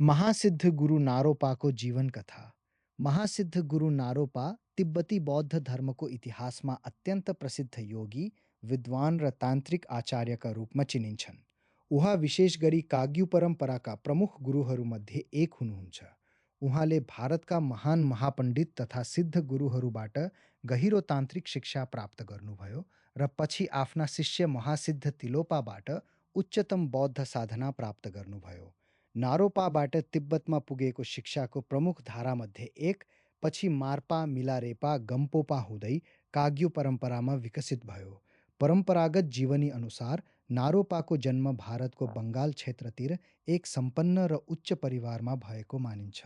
महासिद्ध गुरु नारोपा को जीवन कथा। महासिद्ध गुरु नारोपा तिब्बती बौद्ध धर्म को इतिहास में अत्यंत प्रसिद्ध योगी, विद्वान र तांत्रिक आचार्य का रूप में चिनिन्छन्। उहाँ विशेष गरी काग्यू परंपरा का प्रमुख गुरुहरूमध्ये एक हुनुहुन्छ। उहाँले भारतका महान महापण्डित तथा सिद्ध गुरुहरूबाट गहिरो तान्त्रिक शिक्षा प्राप्त गर्नुभयो र पछि आफ्ना शिष्य महासिद्ध तिलोपाबाट उच्चतम बौद्ध साधना प्राप्त गर्नुभयो। नारोपाबाट तिब्बतमा पुगेको शिक्षाको प्रमुख धारामध्ये एक, पछि मार्पा, मिलारेपा, गम्पोपा हुँदै काग्यू परम्परामा विकसित भयो। परम्परागत जीवनी अनुसार नारोपाको जन्म भारतको बङ्गाल क्षेत्रतिर एक सम्पन्न र उच्च परिवारमा भएको मानिन्छ।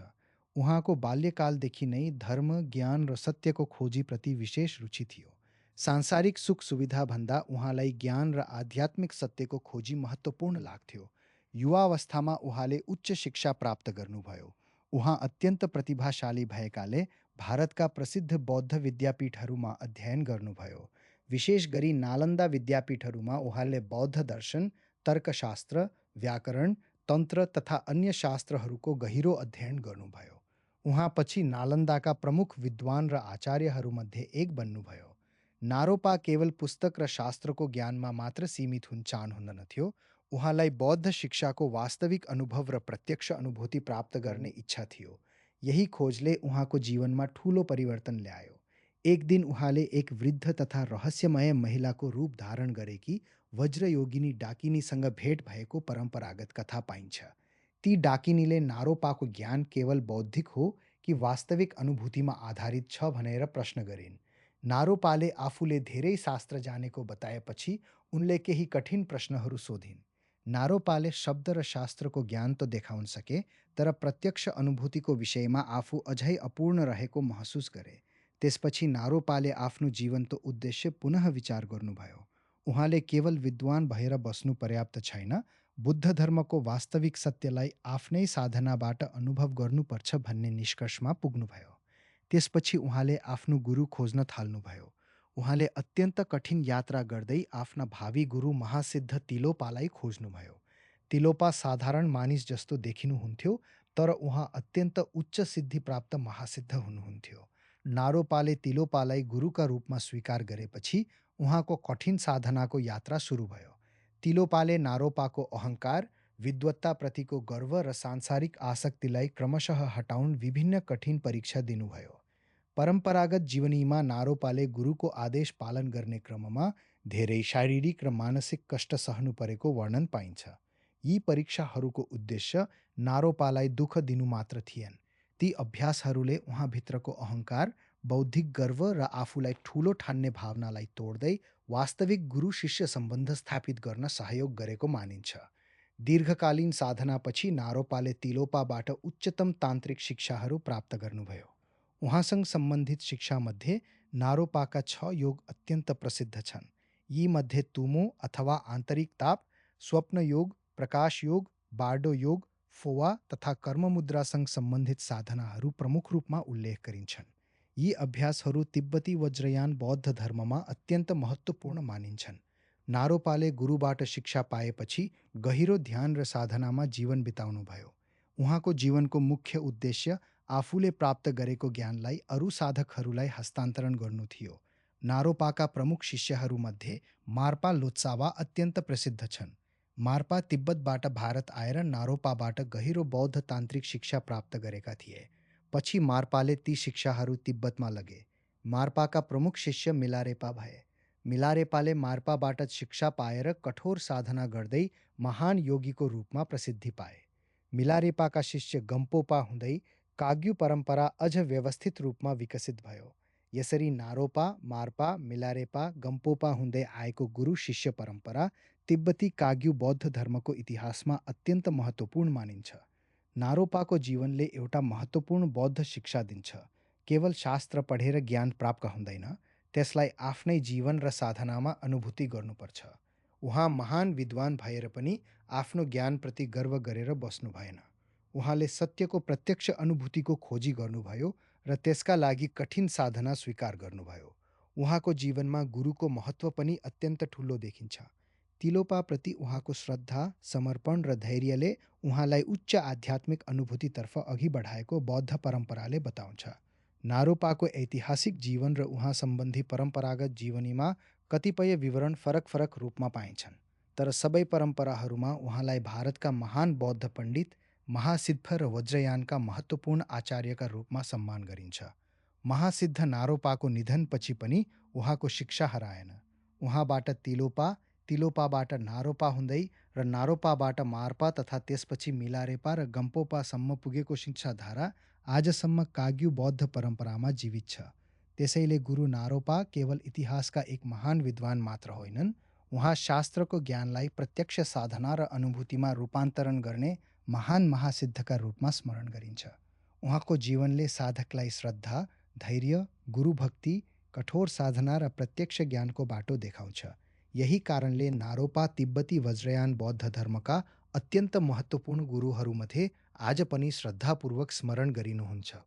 उहाँको बाल्यकालदेखि नै धर्म, ज्ञान र सत्यको खोजीप्रति विशेष रुचि थियो। सांसारिक सुख सुविधाभन्दा उहाँलाई ज्ञान र आध्यात्मिक सत्यको खोजी महत्त्वपूर्ण लाग्थ्यो। युवावस्थामा उहाँले उच्च शिक्षा प्राप्त गर्नुभयो। उहाँ अत्यन्त प्रतिभाशाली भएकाले भारतका प्रसिद्ध बौद्ध विद्यापीठहरूमा अध्ययन गर्नुभयो। विशेष गरी नालन्दा विद्यापीठहरूमा उहाँले बौद्ध दर्शन, तर्कशास्त्र, व्याकरण, तन्त्र तथा अन्य शास्त्रहरूको गहिरो अध्ययन गर्नुभयो। उहाँ पछि नालन्दाका प्रमुख विद्वान र आचार्यहरूमध्ये एक बन्नुभयो। नारोपा केवल पुस्तक र शास्त्रको ज्ञानमा मात्र सीमित हुन चाहनुहुँदनथ्यो। उहाँलाई बौद्ध शिक्षाको वास्तविक अनुभव र प्रत्यक्ष अनुभूति प्राप्त गर्ने इच्छा थियो। यही खोजले उहाँको जीवनमा ठूलो परिवर्तन ल्यायो। एक दिन उहाँले एक वृद्ध तथा रहस्यमय महिलाको रूप धारण गरेकी वज्रयोगिनी डाकिनीसँग भेट भएको परम्परागत कथा पाइन्छ। ती डाकिनीले नारोपाको ज्ञान केवल बौद्धिक हो कि वास्तविक अनुभूतिमा आधारित छ भनेर प्रश्न गरिन्। नारोपाले आफूले धेरै शास्त्र जानेको बताएपछि उनले केही कठिन प्रश्नहरू सोधिन्। नारोपाले शब्द र शास्त्रको ज्ञान त देखाउन सके, तर प्रत्यक्ष अनुभूतिको विषयमा आफू अझै अपूर्ण रहेको महसुस गरे। त्यसपछि नारोपाले आफ्नो जीवनको उद्देश्य पुनः विचार गर्नुभयो। उहाँले केवल विद्वान भएर बस्नु पर्याप्त छैन, बुद्ध धर्मको वास्तविक सत्यलाई आफ्नै साधनाबाट अनुभव गर्नुपर्छ भन्ने निष्कर्षमा पुग्नुभयो। त्यसपछि उहाँले आफ्नो गुरु खोज्न थाल्नुभयो। उहाँले अत्यन्त कठिन यात्रा गर्दै आफ्ना भावी गुरु महासिद्ध तिलोपालाई खोज्नुभयो। तिलोपा साधारण मानिस जस्तो देखिनुहुन्थ्यो, तर उहाँ अत्यन्त उच्च सिद्धि प्राप्त महासिद्ध हुनुहुन्थ्यो। नारोपाले तिलोपालाई गुरुका रूपमा स्वीकार गरेपछि उहाँको कठिन साधनाको यात्रा सुरु भयो। तिलोपाले नारोपाको अहङ्कार, विद्वत्ताप्रतिको गर्व र सांसारिक आसक्तिलाई क्रमशः हटाउन विभिन्न कठिन परीक्षा दिनुभयो। परम्परागत जीवनीमा नारोपाले गुरुको आदेश पालन गर्ने क्रममा धेरै शारीरिक र मानसिक कष्ट सहनु परेको वर्णन पाइन्छ। यी परीक्षाहरूको उद्देश्य नारोपालाई दुःख दिनु मात्र थिएन। ती अभ्यासहरूले उहाँभित्रको अहङ्कार, बौद्धिक गर्व र आफूलाई ठूलो ठान्ने भावनालाई तोड्दै वास्तविक गुरु-शिष्य सम्बन्ध स्थापित गर्न सहयोग गरेको मानिन्छ। दीर्घकालीन साधनापछि नारोपाले तिलोपाबाट उच्चतम तान्त्रिक शिक्षाहरू प्राप्त गर्नुभयो। उहाँसँग सम्बन्धित शिक्षामध्ये नारोपाका 6 योग अत्यन्त प्रसिद्ध छन्। यीमध्ये तुमो अथवा आन्तरिक ताप, स्वप्न योग, प्रकाश योग, बार्डो योग, फोवा तथा कर्ममुद्रासँग सम्बन्धित साधनाहरू प्रमुख रूपमा उल्लेख गरिन्छन्। यी अभ्यासहरू तिब्बती वज्रयान बौद्ध धर्ममा अत्यन्त महत्त्वपूर्ण मानिन्छन्। नारोपाले गुरुबाट शिक्षा पाएपछि गहिरो ध्यान र साधनामा जीवन बिताउनुभयो। उहाँको जीवनको मुख्य उद्देश्य आफूले प्राप्त गरेको ज्ञानलाई अरू साधकहरूलाई हस्तान्तरण गर्नु थियो। नारोपाका प्रमुख शिष्यहरूमध्ये मार्पा लोत्सावा अत्यन्त प्रसिद्ध छन्। मार्पा तिब्बतबाट भारत आएर नारोपाबाट गहिरो बौद्ध तान्त्रिक शिक्षा प्राप्त गरेका थिए। पछि मार्पाले ती शिक्षाहरू तिब्बतमा लगे। मार्पाका प्रमुख शिष्य मिलारेपा भए। मिलारेपाले मार्पाबाट शिक्षा पाएर कठोर साधना गर्दै महान योगीको रूपमा प्रसिद्धि पाए। मिलारेपाका शिष्य गम्पोपा हुँदै काग्यू परम्परा अझ व्यवस्थित रूपमा विकसित भयो। यसरी नारोपा, मार्पा, मिलारेपा, गम्पोपा हुँदै आएको गुरु-शिष्य परम्परा तिब्बती काग्यू बौद्ध धर्मको इतिहासमा अत्यन्त महत्त्वपूर्ण मानिन्छ। नारोपाको जीवनले एउटा महत्त्वपूर्ण बौद्ध शिक्षा दिन्छ। केवल शास्त्र पढेर ज्ञान प्राप्त हुँदैन, त्यसलाई आफ्नै जीवन र साधनामा अनुभूति गर्नुपर्छ। उहाँ महान विद्वान भएर पनि आफ्नो ज्ञानप्रति गर्व गरेर बस्नु भएन। उहाँले सत्यको प्रत्यक्ष अनुभूतिको खोजी गर्नुभयो र त्यसका लागि कठिन साधना स्वीकार गर्नुभयो। उहाँको जीवनमा गुरुको महत्त्व पनि अत्यन्त ठूलो देखिन्छ। तिलोपाप्रति उहाँको श्रद्धा, समर्पण र धैर्यले उहाँलाई उच्च आध्यात्मिक अनुभूतितर्फ अघि बढाएको बौद्ध परम्पराले बताउँछ। नारोपाको ऐतिहासिक जीवन र उहाँ सम्बन्धी परम्परागत जीवनीमा कतिपय विवरण फरक फरक रूपमा पाइन्छन्। तर सबै परम्पराहरूमा उहाँलाई भारतका महान बौद्ध पण्डित, महासिद्ध र वज्रयानका महत्त्वपूर्ण आचार्यका रूपमा सम्मान गरिन्छ। महासिद्ध नारोपाको निधनपछि पनि उहाँको शिक्षा हराएन। उहाँबाट तिलोपा, तिलोपाबाट नारोपा हुँदै र नारोपाबाट मार्पा तथा त्यसपछि मिलारेपा र गम्पोपासम्म पुगेको शिक्षाधारा आजसम्म काग्यू बौद्ध परम्परामा जीवित छ। त्यसैले गुरु नारोपा केवल इतिहासका एक महान विद्वान मात्र होइनन्, उहाँ शास्त्रको ज्ञानलाई प्रत्यक्ष साधना र अनुभूतिमा रूपान्तरण गर्ने महान महासिद्धका रूपमा स्मरण गरिन्छ। उहाँको जीवनले साधकलाई श्रद्धा, धैर्य, गुरुभक्ति, कठोर साधना र प्रत्यक्ष ज्ञानको बाटो देखाउँछ। यही कारणले नारोपा तिब्बती वज्रयान बौद्ध धर्मका अत्यन्त महत्त्वपूर्ण गुरुहरूमध्ये आज पनि श्रद्धापूर्वक स्मरण गरिनुहुन्छ।